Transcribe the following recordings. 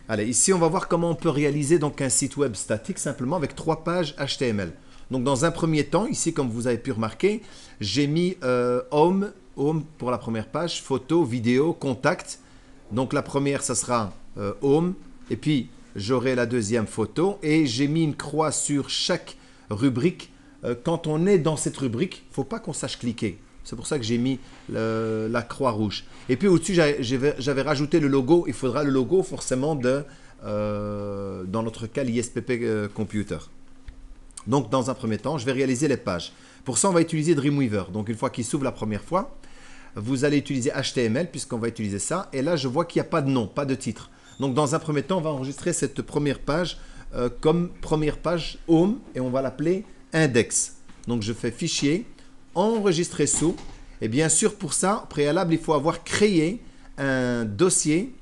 Allez, ici, on va voir comment on peut réaliser donc un site web statique simplement avec 3 pages HTML. Donc, dans un premier temps, ici, comme vous avez pu remarquer, j'ai mis home pour la première page, photo, vidéo, contact. Donc, la première, ça sera home. Et puis, j'aurai la deuxième photo. Et j'ai mis une croix sur chaque rubrique. Quand on est dans cette rubrique, il ne faut pas qu'on sache cliquer. C'est pour ça que j'ai mis la croix rouge. Et puis au-dessus, j'avais rajouté le logo. Il faudra le logo forcément dans notre cas, l'ISPP Computer. Donc dans un premier temps, je vais réaliser les pages. Pour ça, on va utiliser Dreamweaver. Donc une fois qu'il s'ouvre la première fois, vous allez utiliser HTML puisqu'on va utiliser ça. Et là, je vois qu'il n'y a pas de nom, pas de titre. Donc dans un premier temps, on va enregistrer cette première page comme première page Home et on va l'appeler Index. Donc je fais Fichier, enregistrer sous. Et bien sûr, pour ça, préalable, il faut avoir créé un dossier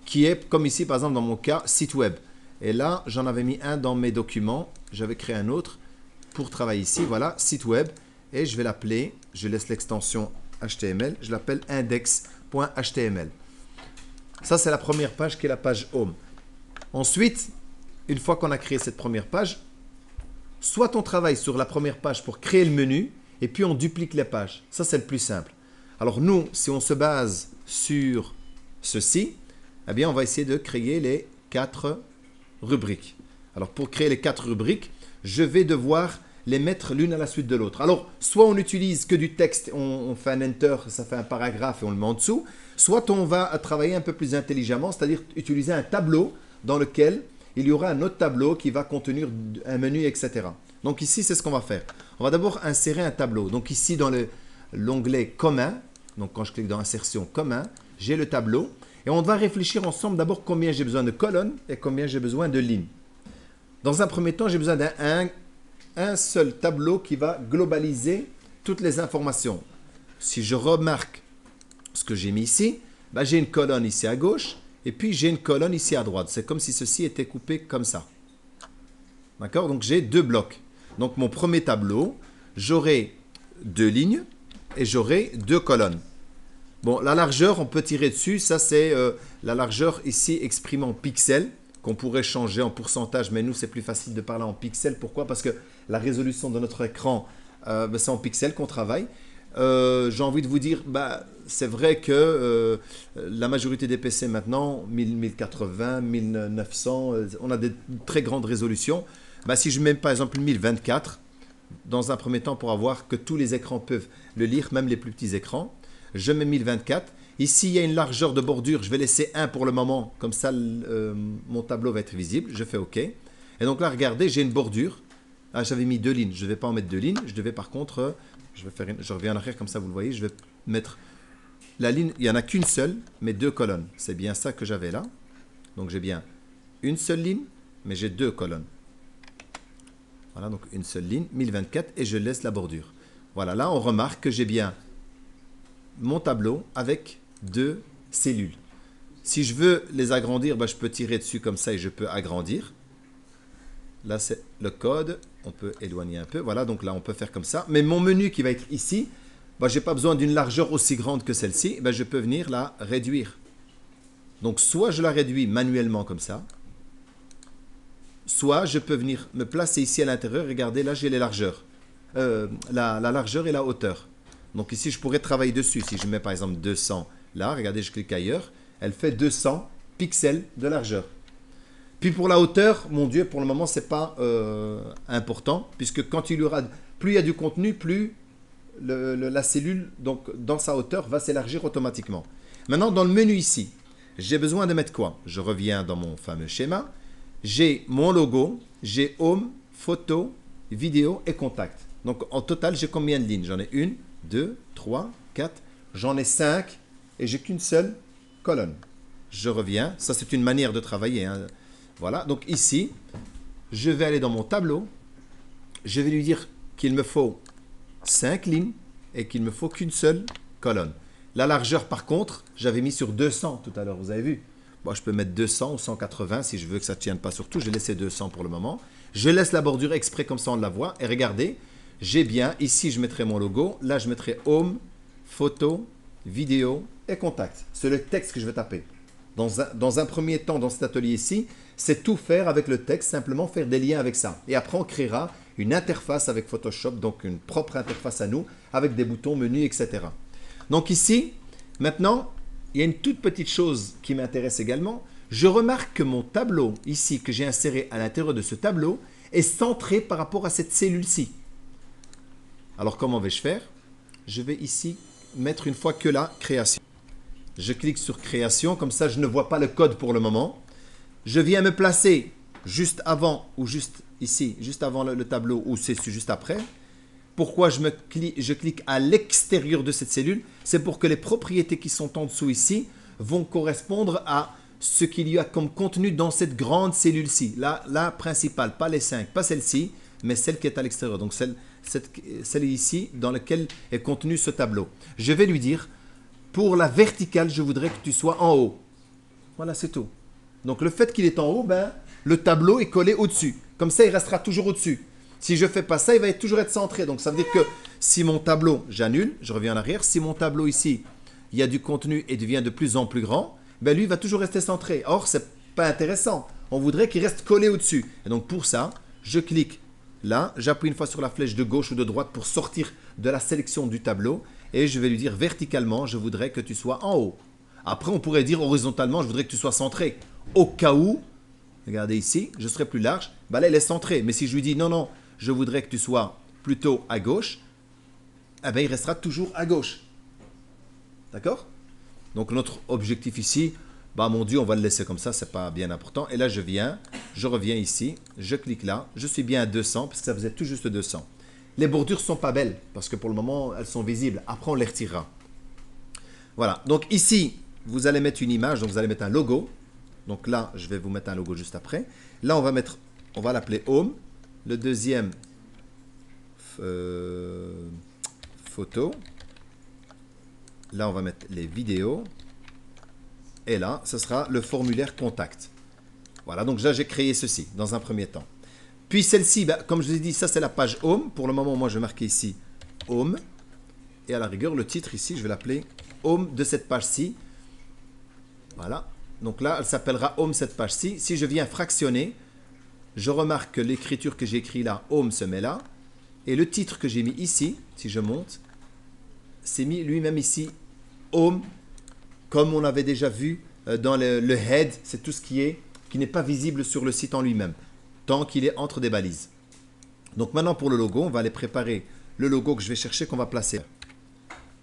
qui est, comme ici, par exemple, dans mon cas, site web. Et là, j'en avais mis un dans mes documents. J'avais créé un autre pour travailler ici. Voilà, site web. Et je vais l'appeler, je laisse l'extension HTML, je l'appelle index.html. Ça, c'est la première page qui est la page Home. Ensuite, une fois qu'on a créé cette première page, soit on travaille sur la première page pour créer le menu et puis on duplique les pages. Ça, c'est le plus simple. Alors nous, si on se base sur ceci, eh bien, on va essayer de créer les 4 rubriques. Alors pour créer les 4 rubriques, je vais devoir les mettre l'une à la suite de l'autre. Alors, soit on n'utilise que du texte, on fait un enter, ça fait un paragraphe et on le met en dessous, soit on va travailler un peu plus intelligemment, c'est-à-dire utiliser un tableau dans lequel il y aura un autre tableau qui va contenir un menu, etc. Donc ici, c'est ce qu'on va faire. On va d'abord insérer un tableau. Donc ici, dans l'onglet commun, donc quand je clique dans insertion commun, j'ai le tableau. Et on va réfléchir ensemble d'abord combien j'ai besoin de colonnes et combien j'ai besoin de lignes. Dans un premier temps, j'ai besoin d'un seul tableau qui va globaliser toutes les informations. Si je remarque ce que j'ai mis ici, ben j'ai une colonne ici à gauche et puis j'ai une colonne ici à droite. C'est comme si ceci était coupé comme ça. D'accord? Donc j'ai 2 blocs. Donc mon premier tableau, j'aurai 2 lignes et j'aurai 2 colonnes. Bon, la largeur, on peut tirer dessus. Ça, c'est la largeur ici exprimée en pixels qu'on pourrait changer en pourcentage. Mais nous, c'est plus facile de parler en pixels. Pourquoi? Parce que la résolution de notre écran, c'est en pixels qu'on travaille. J'ai envie de vous dire, c'est vrai que la majorité des PC maintenant, 1080, 1900, on a des très grandes résolutions. Si je mets par exemple 1024, dans un premier temps pour avoir que tous les écrans peuvent le lire, même les plus petits écrans, je mets 1024. Ici, il y a une largeur de bordure, je vais laisser 1 pour le moment, comme ça mon tableau va être visible. Je fais OK. Et donc là, regardez, j'ai une bordure. Ah, j'avais mis 2 lignes, je ne vais pas en mettre 2 lignes. Je devais par contre, je reviens en arrière comme ça, vous le voyez, je vais mettre la ligne, il n'y en a qu'une seule, mais 2 colonnes. C'est bien ça que j'avais là. Donc j'ai bien une seule ligne, mais j'ai 2 colonnes. Voilà, donc une seule ligne, 1024, et je laisse la bordure. Voilà, là on remarque que j'ai bien mon tableau avec 2 cellules. Si je veux les agrandir, je peux tirer dessus comme ça et je peux agrandir. Là c'est le code, on peut éloigner un peu. Voilà, donc là on peut faire comme ça. Mais mon menu qui va être ici, je n'ai pas besoin d'une largeur aussi grande que celle-ci. Je peux venir la réduire. Donc soit je la réduis manuellement comme ça, soit je peux venir me placer ici à l'intérieur. Regardez, là j'ai les largeurs. La largeur et la hauteur. Donc ici, je pourrais travailler dessus. Si je mets par exemple 200 là, regardez, je clique ailleurs. Elle fait 200 pixels de largeur. Puis pour la hauteur, mon Dieu, pour le moment, ce n'est pas important. Puisque quand il y aura, plus il y a du contenu, plus la cellule, donc dans sa hauteur, va s'élargir automatiquement. Maintenant, dans le menu ici, j'ai besoin de mettre quoi? Je reviens dans mon fameux schéma. J'ai mon logo, j'ai Home, Photo, Vidéo et Contact. Donc en total, j'ai combien de lignes? J'en ai 1, 2, 3, 4, j'en ai 5 et j'ai qu'une seule colonne. Je reviens, ça c'est une manière de travailler. Hein. Voilà, donc ici, je vais aller dans mon tableau, je vais lui dire qu'il me faut 5 lignes et qu'il me faut qu'une seule colonne. La largeur par contre, j'avais mis sur 200 tout à l'heure, vous avez vu? Je peux mettre 200 ou 180 si je veux que ça ne tienne pas sur tout. Je vais laisser 200 pour le moment. Je laisse la bordure exprès comme ça on la voit. Et regardez, j'ai bien, ici je mettrai mon logo. Là je mettrai Home, Photo, Vidéo et Contact. C'est le texte que je vais taper. Dans un premier temps, dans cet atelier ici, c'est tout faire avec le texte, simplement faire des liens avec ça. Et après, on créera une interface avec Photoshop, donc une propre interface à nous, avec des boutons, menus, etc. Donc ici, maintenant, il y a une toute petite chose qui m'intéresse également. Je remarque que mon tableau, ici, que j'ai inséré à l'intérieur de ce tableau, est centré par rapport à cette cellule-ci. Alors, comment vais-je faire? Je vais ici mettre une fois que la création. Je clique sur création, comme ça je ne vois pas le code pour le moment. Je viens me placer juste avant ou juste ici, juste avant le tableau ou c'est juste après. Pourquoi je clique à l'extérieur de cette cellule? C'est pour que les propriétés qui sont en dessous ici vont correspondre à ce qu'il y a comme contenu dans cette grande cellule-ci. La principale, pas les 5, pas celle-ci, mais celle qui est à l'extérieur. Donc celle ici dans laquelle est contenu ce tableau. Je vais lui dire, pour la verticale, je voudrais que tu sois en haut. Voilà, c'est tout. Donc le fait qu'il est en haut, ben, le tableau est collé au-dessus. Comme ça, il restera toujours au-dessus. Si je ne fais pas ça, il va toujours être centré. Donc ça veut dire que si mon tableau, j'annule, je reviens en arrière. Si mon tableau ici, il y a du contenu et devient de plus en plus grand, ben lui va toujours rester centré. Or, ce n'est pas intéressant. On voudrait qu'il reste collé au-dessus. Et donc pour ça, je clique là, j'appuie une fois sur la flèche de gauche ou de droite pour sortir de la sélection du tableau. Et je vais lui dire verticalement, je voudrais que tu sois en haut. Après, on pourrait dire horizontalement, je voudrais que tu sois centré. Au cas où, regardez ici, je serai plus large, ben là, elle est centrée. Mais si je lui dis non, non, je voudrais que tu sois plutôt à gauche, eh ben, il restera toujours à gauche. D'accord? Donc, notre objectif ici, bah mon Dieu, on va le laisser comme ça, c'est pas bien important. Et là, je reviens ici, je clique là, je suis bien à 200, parce que ça faisait tout juste 200. Les bordures ne sont pas belles, parce que pour le moment, elles sont visibles. Après, on les retirera. Voilà, donc ici, vous allez mettre une image, donc vous allez mettre un logo. Donc là, je vais vous mettre un logo juste après. Là, on va l'appeler Home. Le deuxième, photo. Là, on va mettre les vidéos. Et là, ce sera le formulaire contact. Voilà, donc là, j'ai créé ceci dans un premier temps. Puis celle-ci, ben, comme je vous ai dit, ça c'est la page Home. Pour le moment, moi, je vais marquer ici Home. Et à la rigueur, le titre ici, je vais l'appeler Home de cette page-ci. Voilà. Donc là, elle s'appellera Home cette page-ci. Si je viens fractionner, je remarque que l'écriture que j'ai écrit là, Home, se met là. Et le titre que j'ai mis ici, si je monte, c'est mis lui-même ici Home, comme on avait déjà vu dans le head. C'est tout ce qui n'est pas visible sur le site en lui-même, tant qu'il est entre des balises. Donc maintenant pour le logo, on va aller préparer le logo que je vais chercher, qu'on va placer.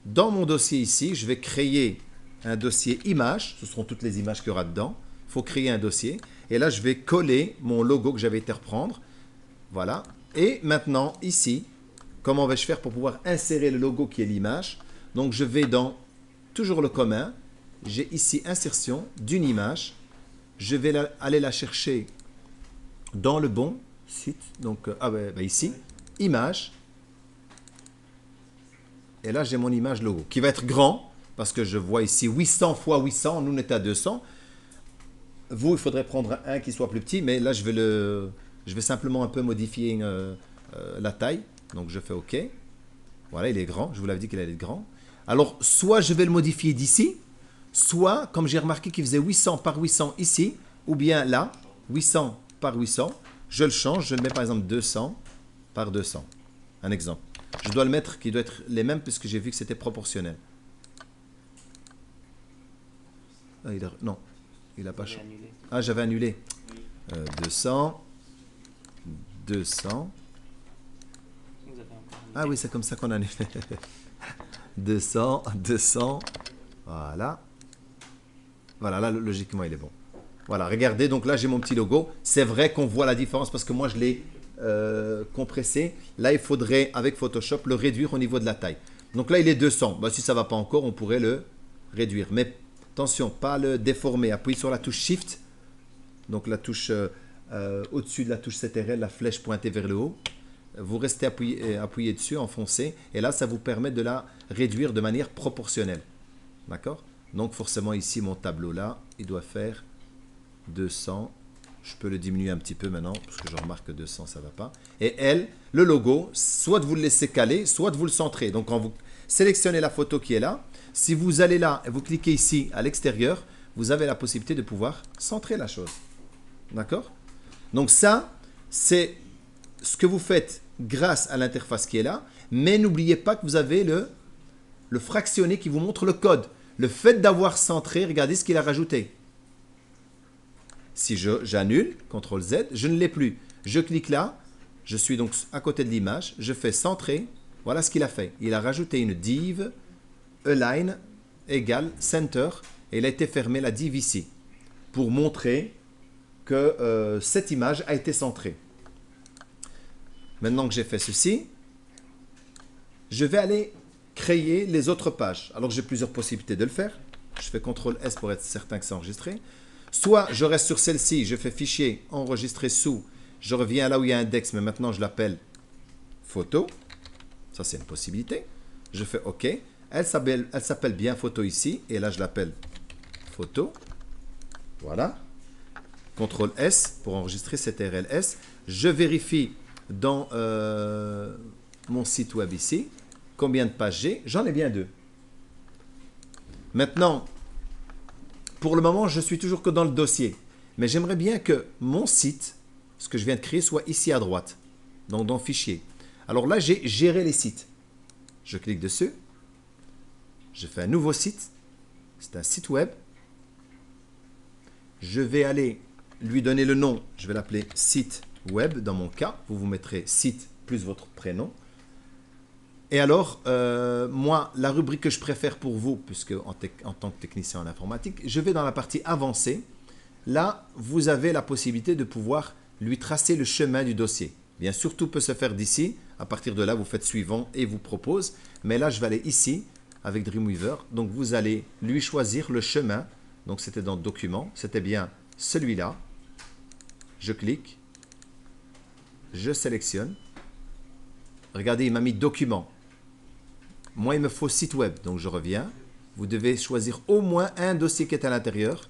Dans mon dossier ici, je vais créer un dossier image. Ce seront toutes les images qu'il y aura dedans. Il faut créer un dossier. Et là, je vais coller mon logo que j'avais été reprendre. Voilà. Et maintenant, ici, comment vais-je faire pour pouvoir insérer le logo qui est l'image? Donc, je vais dans toujours le commun. J'ai ici insertion d'une image. Je vais aller la chercher dans le bon site. Donc, ici, image. Et là, j'ai mon image logo qui va être grand parce que je vois ici 800 x 800. Nous, on est à 200. Vous, il faudrait prendre un qui soit plus petit, mais là, je vais simplement un peu modifier la taille. Donc, je fais OK. Voilà, il est grand. Je vous l'avais dit qu'il allait être grand. Alors, soit je vais le modifier d'ici, soit, comme j'ai remarqué qu'il faisait 800 par 800 ici, ou bien là, 800 par 800, je le change. Je le mets par exemple 200 par 200. Un exemple. Je dois le mettre qui doit être les mêmes puisque j'ai vu que c'était proportionnel. Ah, non, il n'a pas changé. Ah, j'avais annulé. 200. 200. Ah oui, c'est comme ça qu'on a annulé. 200, 200. Voilà. Voilà, là, logiquement, il est bon. Voilà, regardez, donc là, j'ai mon petit logo. C'est vrai qu'on voit la différence parce que moi, je l'ai compressé. Là, il faudrait, avec Photoshop, le réduire au niveau de la taille. Donc là, il est 200. Bah, si ça ne va pas encore, on pourrait le réduire. Mais attention, pas le déformer. Appuyez sur la touche Shift. Donc la touche au-dessus de la touche CTRL, la flèche pointée vers le haut. Vous restez appuyé dessus, enfoncé. Et là, ça vous permet de la réduire de manière proportionnelle. D'accord? Donc forcément, ici, mon tableau là, il doit faire 200. Je peux le diminuer un petit peu maintenant, parce que je remarque que 200, ça ne va pas. Et elle, le logo, soit vous le laissez caler, soit vous le centrez. Donc quand vous sélectionnez la photo qui est là, si vous allez là et vous cliquez ici à l'extérieur, vous avez la possibilité de pouvoir centrer la chose. D'accord? Donc ça, c'est ce que vous faites grâce à l'interface qui est là, mais n'oubliez pas que vous avez le fractionné qui vous montre le code. Le fait d'avoir centré, regardez ce qu'il a rajouté. Si j'annule, CTRL Z, je ne l'ai plus. Je clique là, je suis donc à côté de l'image, je fais centrer, voilà ce qu'il a fait. Il a rajouté une div align égale center et il a été fermé la div ici pour montrer que cette image a été centrée. Maintenant que j'ai fait ceci, je vais aller créer les autres pages. Alors j'ai plusieurs possibilités de le faire. Je fais CTRL S pour être certain que c'est enregistré. Soit je reste sur celle-ci, je fais fichier, enregistrer sous, je reviens là où il y a index, mais maintenant je l'appelle photo. Ça c'est une possibilité. Je fais OK. Elle s'appelle bien photo ici, et là je l'appelle photo. Voilà. CTRL S pour enregistrer cette RLS. Je vérifie dans mon site web ici combien de pages j'ai. J'en ai bien 2. Maintenant, pour le moment, je suis toujours que dans le dossier. Mais j'aimerais bien que mon site, ce que je viens de créer, soit ici à droite. Donc dans Fichier. Alors là, j'ai géré les sites. Je clique dessus. Je fais un nouveau site. C'est un site web. Je vais aller lui donner le nom. Je vais l'appeler site web dans mon cas. Vous mettrez site plus votre prénom. Et alors, moi, la rubrique que je préfère pour vous, puisque en tant que technicien en informatique, je vais dans la partie avancée. Là, vous avez la possibilité de pouvoir lui tracer le chemin du dossier. Bien sûr, tout peut se faire d'ici. À partir de là, vous faites suivant et vous propose. Mais là, je vais aller ici avec Dreamweaver. Donc, vous allez lui choisir le chemin. Donc, c'était dans Document. C'était bien celui-là. Je clique. Je sélectionne. Regardez, il m'a mis Document. Moi, il me faut site web. Donc, je reviens. Vous devez choisir au moins un dossier qui est à l'intérieur.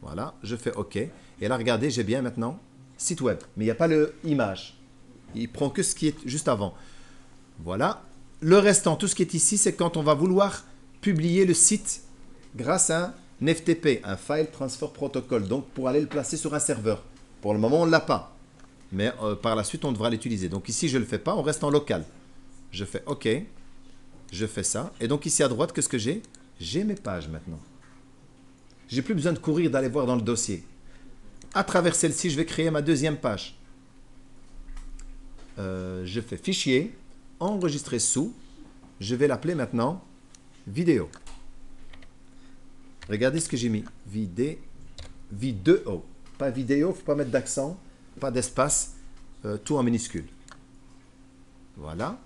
Voilà, je fais OK. Et là, regardez, j'ai bien maintenant site web. Mais il n'y a pas l'image. Il prend que ce qui est juste avant. Voilà. Le restant, tout ce qui est ici, c'est quand on va vouloir publier le site grâce à un FTP, un File Transfer Protocol. Donc, pour aller le placer sur un serveur. Pour le moment, on ne l'a pas. Mais par la suite, on devra l'utiliser. Donc ici, je ne le fais pas, on reste en local. Je fais OK. Je fais ça. Et donc ici à droite, qu'est-ce que j'ai? J'ai mes pages maintenant. J'ai plus besoin de courir, d'aller voir dans le dossier. À travers celle-ci, je vais créer ma deuxième page. Je fais Fichier, Enregistrer sous. Je vais l'appeler maintenant Vidéo. Regardez ce que j'ai mis. Vidéo. Pas vidéo, il ne faut pas mettre d'accent, pas d'espace, tout en minuscule. Voilà.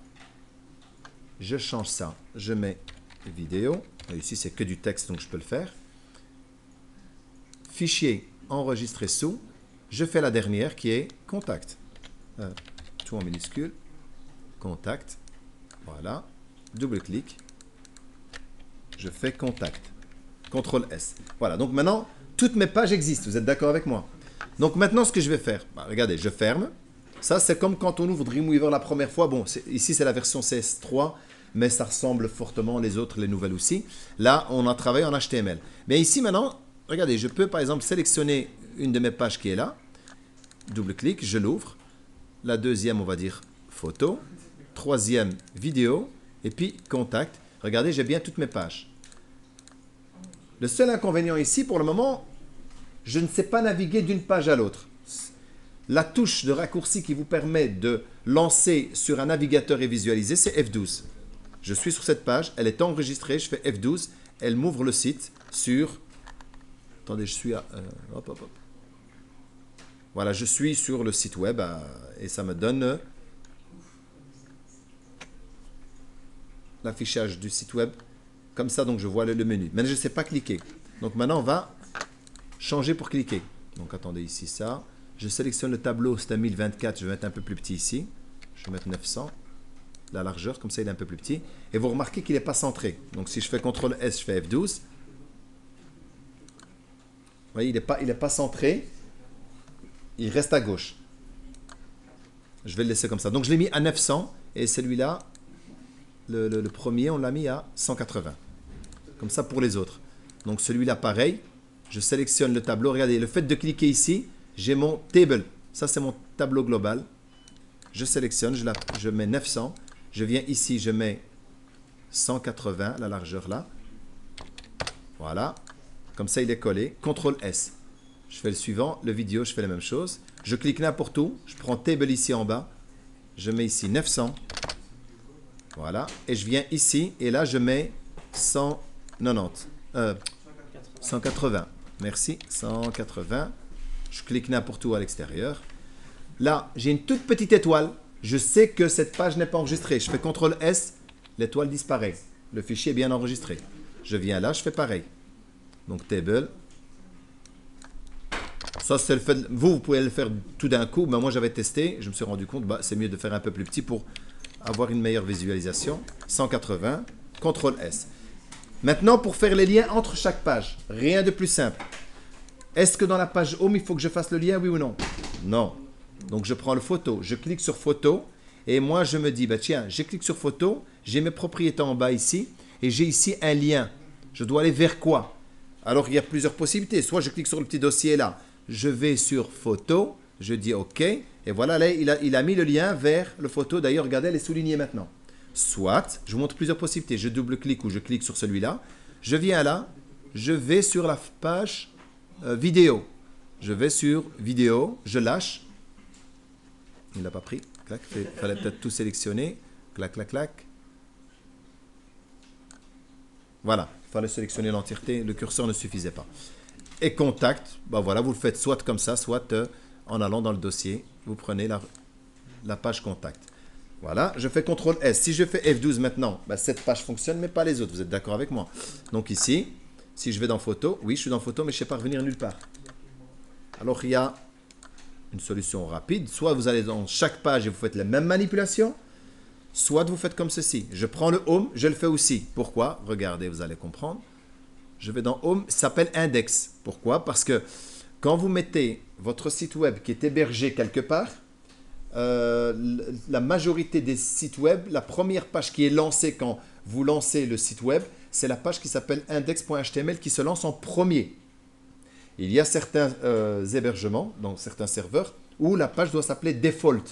Je change ça. Je mets vidéo. Ici, c'est que du texte, donc je peux le faire. Fichier, enregistrer sous. Je fais la dernière qui est contact. Tout en minuscule. Contact. Voilà. Double-clic. Je fais contact. CTRL S. Voilà. Donc maintenant, toutes mes pages existent. Vous êtes d'accord avec moi? Donc maintenant, ce que je vais faire, regardez, je ferme. Ça, c'est comme quand on ouvre Dreamweaver la première fois. Bon, ici, c'est la version CS3, mais ça ressemble fortement les autres, les nouvelles aussi. Là, on a travaillé en HTML. Mais ici, maintenant, regardez, je peux, par exemple, sélectionner une de mes pages qui est là. Double-clic, je l'ouvre. La deuxième, on va dire photo. Troisième, vidéo. Et puis, contact. Regardez, j'ai bien toutes mes pages. Le seul inconvénient ici, pour le moment, je ne sais pas naviguer d'une page à l'autre. La touche de raccourci qui vous permet de lancer sur un navigateur et visualiser, c'est F12. Je suis sur cette page, elle est enregistrée, je fais F12, elle m'ouvre le site sur... Attendez, je suis à... hop, hop, hop. Voilà, je suis sur le site web et ça me donne l'affichage du site web. Comme ça, donc je vois le menu. Maintenant, je ne sais pas cliquer. Donc maintenant, on va changer pour cliquer. Donc attendez, ici ça. Je sélectionne le tableau, c'est un 1024, je vais mettre un peu plus petit ici. Je vais mettre 900. La largeur, comme ça il est un peu plus petit. Et vous remarquez qu'il n'est pas centré. Donc si je fais CTRL S, je fais F12. Vous voyez, il n'est pas centré. Il reste à gauche. Je vais le laisser comme ça. Donc je l'ai mis à 900. Et celui-là, le premier, on l'a mis à 180. Comme ça pour les autres. Donc celui-là, pareil. Je sélectionne le tableau. Regardez, le fait de cliquer ici, j'ai mon table. Ça, c'est mon tableau global. Je sélectionne, je mets 900. Je viens ici, je mets 180, la largeur là. Voilà. Comme ça, il est collé. CTRL S. Je fais le suivant. Le vidéo, je fais la même chose. Je clique n'importe où. Je prends table ici en bas. Je mets ici 900. Voilà. Et je viens ici. Et là, je mets 190. 180. Merci. 180. Je clique n'importe où à l'extérieur. Là, j'ai une toute petite étoile. Je sais que cette page n'est pas enregistrée. Je fais CTRL S. L'étoile disparaît. Le fichier est bien enregistré. Je viens là, je fais pareil. Donc, table. Ça, c'est le fait. Vous pouvez le faire tout d'un coup. Mais moi, j'avais testé. Je me suis rendu compte, c'est mieux de faire un peu plus petit pour avoir une meilleure visualisation. 180. CTRL S. Maintenant, pour faire les liens entre chaque page. Rien de plus simple. Est-ce que dans la page Home, il faut que je fasse le lien, oui ou non? Non. Donc, je prends le photo. Je clique sur photo. Et moi, je me dis, tiens, je clique sur photo. J'ai mes propriétés en bas ici. Et j'ai ici un lien. Je dois aller vers quoi? Alors, il y a plusieurs possibilités. Soit je clique sur le petit dossier là. Je vais sur photo. Je dis OK. Et voilà, là, il a mis le lien vers le photo. D'ailleurs, regardez, elle est soulignée maintenant. Soit, je vous montre plusieurs possibilités. Je double-clique ou je clique sur celui-là. Je viens là. Je vais sur la page vidéo. Je vais sur vidéo. Je lâche. Il n'a pas pris. Clac. Il fallait peut-être tout sélectionner. Clac, clac, clac. Voilà. Il fallait sélectionner l'entièreté. Le curseur ne suffisait pas. Et contact. Voilà, vous le faites soit comme ça, soit en allant dans le dossier. Vous prenez la page contact. Voilà. Je fais CTRL S. Si je fais F12 maintenant, cette page fonctionne, mais pas les autres. Vous êtes d'accord avec moi? Donc ici, si je vais dans photo, oui, je suis dans photo, mais je ne sais pas revenir nulle part. Alors, il y a une solution rapide. Soit vous allez dans chaque page et vous faites les mêmes manipulations, soit vous faites comme ceci. Je prends le Home, je le fais aussi. Pourquoi? Regardez, vous allez comprendre. Je vais dans Home, ça s'appelle Index. Pourquoi? Parce que quand vous mettez votre site web qui est hébergé quelque part, la majorité des sites web, la première page qui est lancée quand vous lancez le site web, c'est la page qui s'appelle index.html qui se lance en premier. Il y a certains hébergements, donc certains serveurs, où la page doit s'appeler default.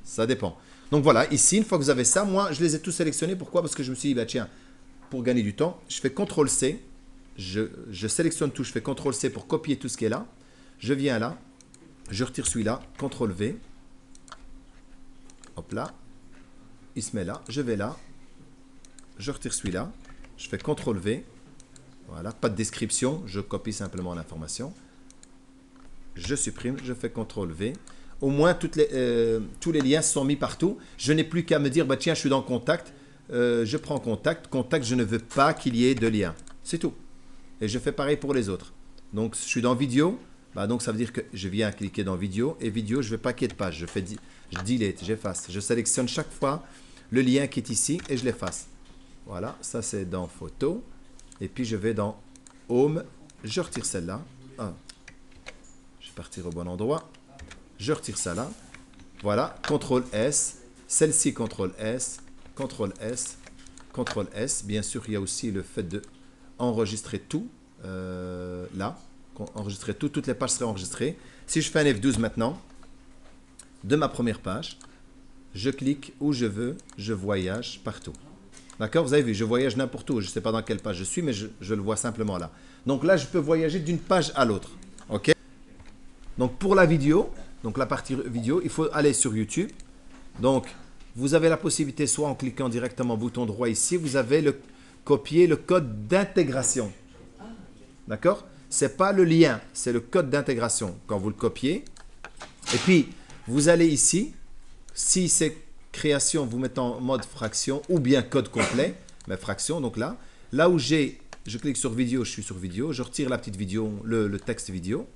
Ça dépend. Donc voilà, ici, une fois que vous avez ça, moi, je les ai tous sélectionnés. Pourquoi? Parce que je me suis dit, tiens, pour gagner du temps, je fais CTRL-C. Je sélectionne tout, je fais CTRL-C pour copier tout ce qui est là. Je viens là, je retire celui-là, CTRL-V. Hop là. Il se met là, je vais là. Je retire celui-là. Je fais CTRL-V. Voilà, pas de description, je copie simplement l'information. Je supprime, je fais CTRL-V. Au moins, tous les liens sont mis partout. Je n'ai plus qu'à me dire, tiens, je suis dans Contact. Je prends Contact. Contact, je ne veux pas qu'il y ait de lien. C'est tout. Et je fais pareil pour les autres. Donc, je suis dans Vidéo. Donc, ça veut dire que je viens cliquer dans Vidéo. Et Vidéo, je ne veux pas qu'il y ait de page. Je delete, j'efface. Je sélectionne chaque fois le lien qui est ici et je l'efface. Voilà, ça c'est dans Photo. Et puis, je vais dans Home. Je retire celle-là. Je vais partir au bon endroit. Je retire ça là. Voilà, CTRL S. Celle-ci, CTRL S. CTRL S. CTRL S. Bien sûr, il y a aussi le fait de enregistrer tout. Là. Enregistrer tout. Toutes les pages seraient enregistrées. Si je fais un F12 maintenant, de ma première page, je clique où je veux. Je voyage partout. D'accord? Vous avez vu, je voyage n'importe où. Je ne sais pas dans quelle page je suis, mais je le vois simplement là. Donc là, je peux voyager d'une page à l'autre. OK? Donc pour la vidéo, donc la partie vidéo, il faut aller sur YouTube. Donc, vous avez la possibilité, soit en cliquant directement bouton droit ici, vous avez copier le code d'intégration. D'accord? Ce n'est pas le lien, c'est le code d'intégration. Quand vous le copiez, et puis vous allez ici, si c'est création, vous mettez en mode fraction ou bien code complet, mais fraction, donc là où je clique sur vidéo, je suis sur vidéo, je retire la petite vidéo, le texte vidéo.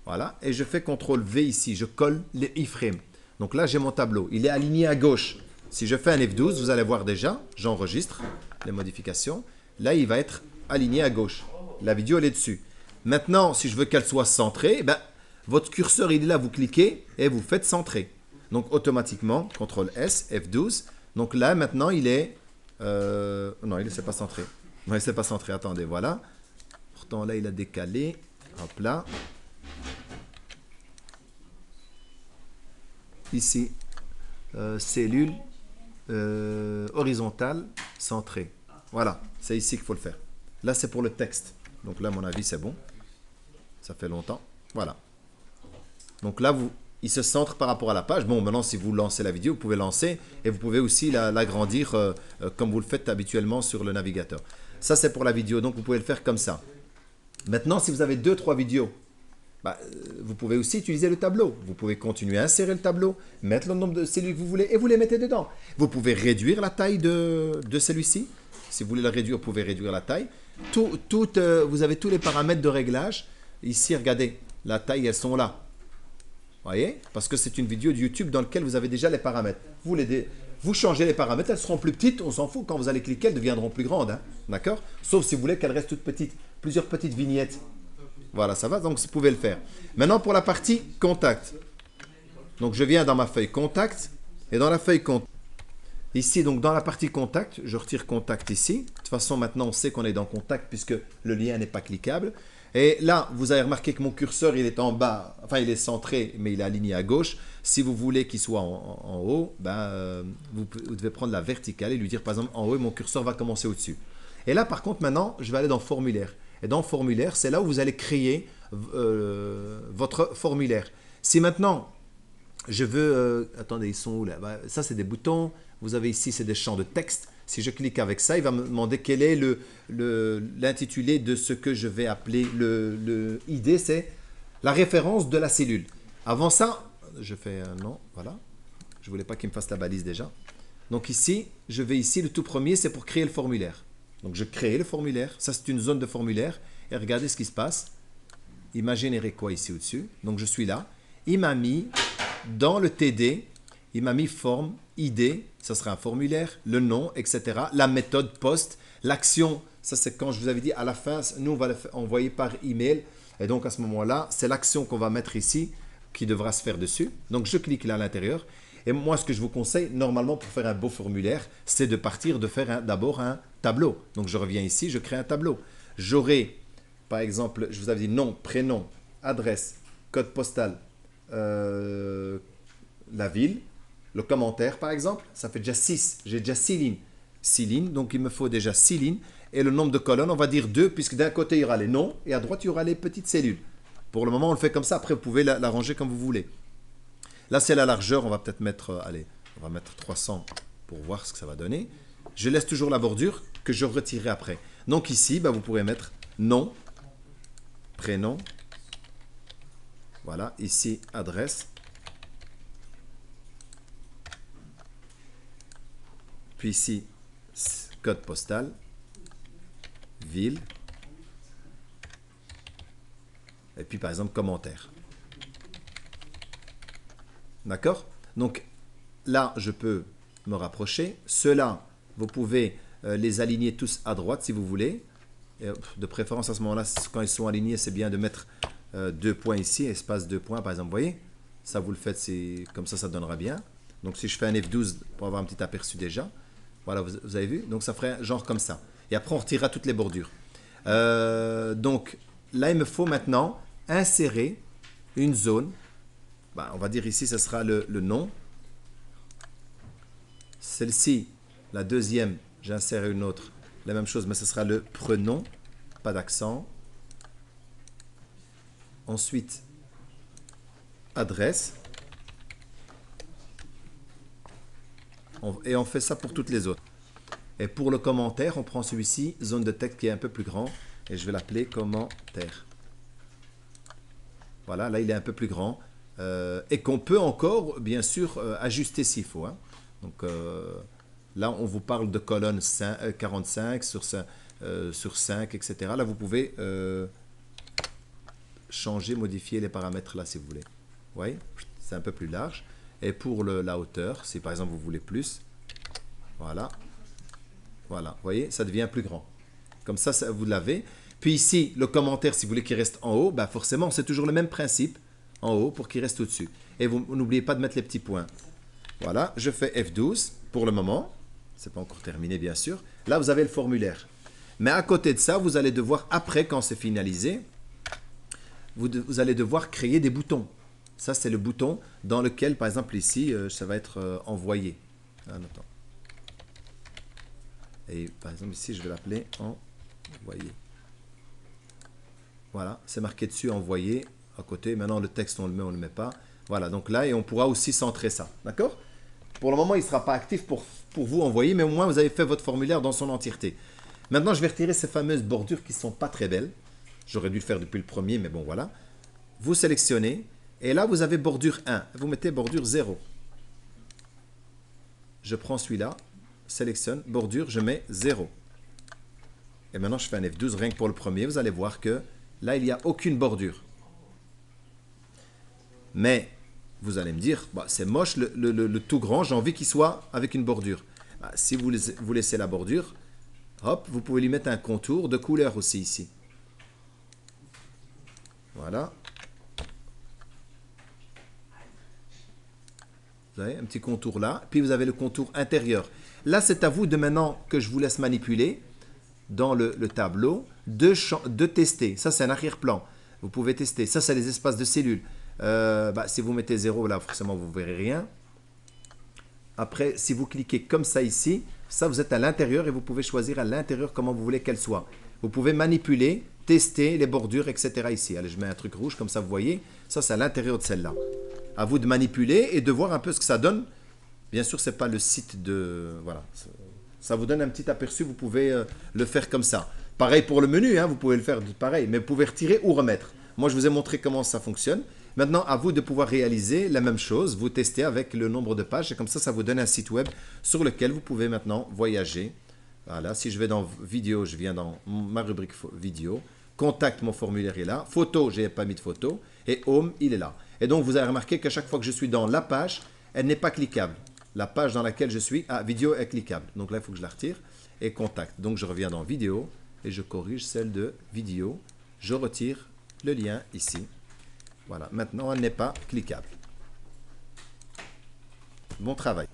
Voilà, et je fais CTRL-V ici, je colle les iframes. Donc là, j'ai mon tableau, il est aligné à gauche. Si je fais un F12, vous allez voir déjà, j'enregistre les modifications. Là, il va être aligné à gauche. La vidéo, elle est dessus. Maintenant, si je veux qu'elle soit centrée, votre curseur, il est là, vous cliquez et vous faites centrer. Donc, automatiquement, CTRL-S, F12. Donc là, maintenant, il est... non, il ne s'est pas centré. Non, il ne s'est pas centré, attendez, voilà. Pourtant, là, il a décalé. Hop là. Ici, cellule horizontale centrée. Voilà, c'est ici qu'il faut le faire. Là, c'est pour le texte. Donc là, à mon avis, c'est bon. Ça fait longtemps. Voilà. Donc là, il se centre par rapport à la page. Bon, maintenant, si vous lancez la vidéo, vous pouvez lancer et vous pouvez aussi l'agrandir comme vous le faites habituellement sur le navigateur. Ça, c'est pour la vidéo. Donc, vous pouvez le faire comme ça. Maintenant, si vous avez 2-3 vidéos, vous pouvez aussi utiliser le tableau. Vous pouvez continuer à insérer le tableau, mettre le nombre de cellules que vous voulez et vous les mettez dedans. Vous pouvez réduire la taille de celui-ci. Si vous voulez le réduire, vous pouvez réduire la taille. Vous avez tous les paramètres de réglage. Ici, regardez, la taille, elles sont là. Vous voyez? Parce que c'est une vidéo de YouTube dans laquelle vous avez déjà les paramètres. Vous changez les paramètres, elles seront plus petites, on s'en fout. Quand vous allez cliquer, elles deviendront plus grandes. Hein? D'accord? Sauf si vous voulez qu'elles restent toutes petites. Plusieurs petites vignettes. Voilà, ça va, donc vous pouvez le faire. Maintenant, pour la partie contact. Donc, je viens dans ma feuille contact. Et dans la feuille contact, ici, donc dans la partie contact, je retire contact ici. De toute façon, maintenant, on sait qu'on est dans contact puisque le lien n'est pas cliquable. Et là, vous avez remarqué que mon curseur, il est en bas. Enfin, il est centré, mais il est aligné à gauche. Si vous voulez qu'il soit en haut, vous devez prendre la verticale et lui dire, par exemple, en haut, mon curseur va commencer au-dessus. Et là, par contre, maintenant, je vais aller dans formulaire. Et dans formulaire, c'est là où vous allez créer votre formulaire. Si maintenant, je veux... attendez, ils sont où là? Ça, c'est des boutons. Vous avez ici, c'est des champs de texte. Si je clique avec ça, il va me demander quel est l'intitulé de ce que je vais appeler le ID, c'est la référence de la cellule. Avant ça, je fais un non, voilà. Je ne voulais pas qu'il me fasse la balise déjà. Donc ici, je vais ici, le tout premier, c'est pour créer le formulaire. Donc je crée le formulaire, ça c'est une zone de formulaire. Et regardez ce qui se passe. Il m'a généré quoi ici au-dessus? Donc je suis là. Il m'a mis dans le TD, il m'a mis forme, ID, ça sera un formulaire, le nom, etc. La méthode post, l'action, ça c'est quand je vous avais dit à la fin, nous on va envoyer par email. Et donc à ce moment-là, c'est l'action qu'on va mettre ici qui devra se faire dessus. Donc je clique là à l'intérieur. Et moi, ce que je vous conseille, normalement, pour faire un beau formulaire, c'est de partir de faire d'abord un tableau. Donc je reviens ici, je crée un tableau. J'aurai, par exemple, je vous avais dit nom, prénom, adresse, code postal, la ville, le commentaire par exemple, ça fait déjà 6. J'ai déjà 6 lignes. 6 lignes, donc il me faut déjà 6 lignes. Et le nombre de colonnes, on va dire 2, puisque d'un côté il y aura les noms et à droite il y aura les petites cellules. Pour le moment, on le fait comme ça. Après, vous pouvez l'arranger comme vous voulez. Là, c'est la largeur. On va peut-être mettre, allez, on va mettre 300 pour voir ce que ça va donner. Je laisse toujours la bordure que je retirerai après. Donc ici, vous pourrez mettre nom, prénom. Voilà, ici, adresse. Puis ici, code postal, ville. Et puis par exemple, commentaire. D'accord? Donc là, je peux me rapprocher. Ceux-là, vous pouvez les aligner tous à droite si vous voulez. Et de préférence à ce moment-là, quand ils sont alignés, c'est bien de mettre 2 points ici, espace 2 points par exemple. Vous voyez? Ça, vous le faites, comme ça donnera bien. Donc si je fais un F12 pour avoir un petit aperçu déjà. Voilà, vous avez vu? Donc ça ferait genre comme ça. Et après, on retirera toutes les bordures. Donc là, il me faut maintenant insérer une zone. On va dire ici, ce sera le nom. Celle-ci, la deuxième, j'insère une autre. La même chose, mais ce sera le prénom. Pas d'accent. Ensuite, adresse. Et on fait ça pour toutes les autres. Et pour le commentaire, on prend celui-ci, zone de texte qui est un peu plus grand. Et je vais l'appeler commentaire. Voilà, là il est un peu plus grand. Et qu'on peut encore, bien sûr, ajuster s'il faut. Hein. Donc là, on vous parle de colonne 45 sur 5, etc. Là, vous pouvez changer, modifier les paramètres là si vous voulez. Vous voyez, c'est un peu plus large. Et pour la hauteur, si par exemple vous voulez plus, voilà. Voilà, vous voyez, ça devient plus grand. Comme ça, vous l'avez. Puis ici, le commentaire, si vous voulez qu'il reste en haut, forcément, c'est toujours le même principe en haut pour qu'il reste au-dessus. Et vous n'oubliez pas de mettre les petits points. Voilà, je fais F12 pour le moment. Ce n'est pas encore terminé, bien sûr. Là, vous avez le formulaire. Mais à côté de ça, vous allez devoir, après, quand c'est finalisé, vous allez devoir créer des boutons. Ça, c'est le bouton dans lequel, par exemple, ici, ça va être envoyé. Ah, attends. Et par exemple, ici, je vais l'appeler envoyé. Voilà, c'est marqué dessus envoyé à côté. Maintenant, le texte, on le met pas. Voilà, donc là, et on pourra aussi centrer ça. D'accord? Pour le moment, il ne sera pas actif pour vous envoyer, mais au moins, vous avez fait votre formulaire dans son entièreté. Maintenant, je vais retirer ces fameuses bordures qui ne sont pas très belles. J'aurais dû le faire depuis le premier, mais bon, voilà. Vous sélectionnez, et là, vous avez bordure 1. Vous mettez bordure 0. Je prends celui-là, sélectionne, bordure, je mets 0. Et maintenant, je fais un F12, rien que pour le premier. Vous allez voir que là, il n'y a aucune bordure. Mais, vous allez me dire, bah, c'est moche, le tout grand, j'ai envie qu'il soit avec une bordure. Bah, si vous laissez la bordure, hop, vous pouvez lui mettre un contour de couleur aussi ici. Voilà. Vous avez un petit contour là, puis vous avez le contour intérieur. Là, c'est à vous de maintenant que je vous laisse manipuler dans le tableau, de tester. Ça, c'est un arrière-plan. Vous pouvez tester. Ça, c'est les espaces de cellules. Si vous mettez 0, là, forcément, vous ne verrez rien. Après, si vous cliquez comme ça ici, ça, vous êtes à l'intérieur et vous pouvez choisir à l'intérieur comment vous voulez qu'elle soit. Vous pouvez manipuler, tester les bordures, etc. ici. Allez, je mets un truc rouge, comme ça, vous voyez. Ça, c'est à l'intérieur de celle-là. À vous de manipuler et de voir un peu ce que ça donne. Bien sûr, ce n'est pas le site de... Voilà. Ça vous donne un petit aperçu. Vous pouvez le faire comme ça. Pareil pour le menu, hein, vous pouvez le faire pareil. Mais vous pouvez retirer ou remettre. Moi, je vous ai montré comment ça fonctionne. Maintenant, à vous de pouvoir réaliser la même chose. Vous testez avec le nombre de pages. Et comme ça vous donne un site web sur lequel vous pouvez maintenant voyager. Voilà. Si je vais dans vidéo, je viens dans ma rubrique vidéo. Contact, mon formulaire est là. Photo, je n'ai pas mis de photo. Et home, il est là. Et donc, vous avez remarqué qu'à chaque fois que je suis dans la page, elle n'est pas cliquable. La page dans laquelle je suis, vidéo est cliquable. Donc là, il faut que je la retire. Et contact. Donc, je reviens dans vidéo et je corrige celle de vidéo. Je retire le lien ici. Voilà. Maintenant, elle n'est pas cliquable. Bon travail.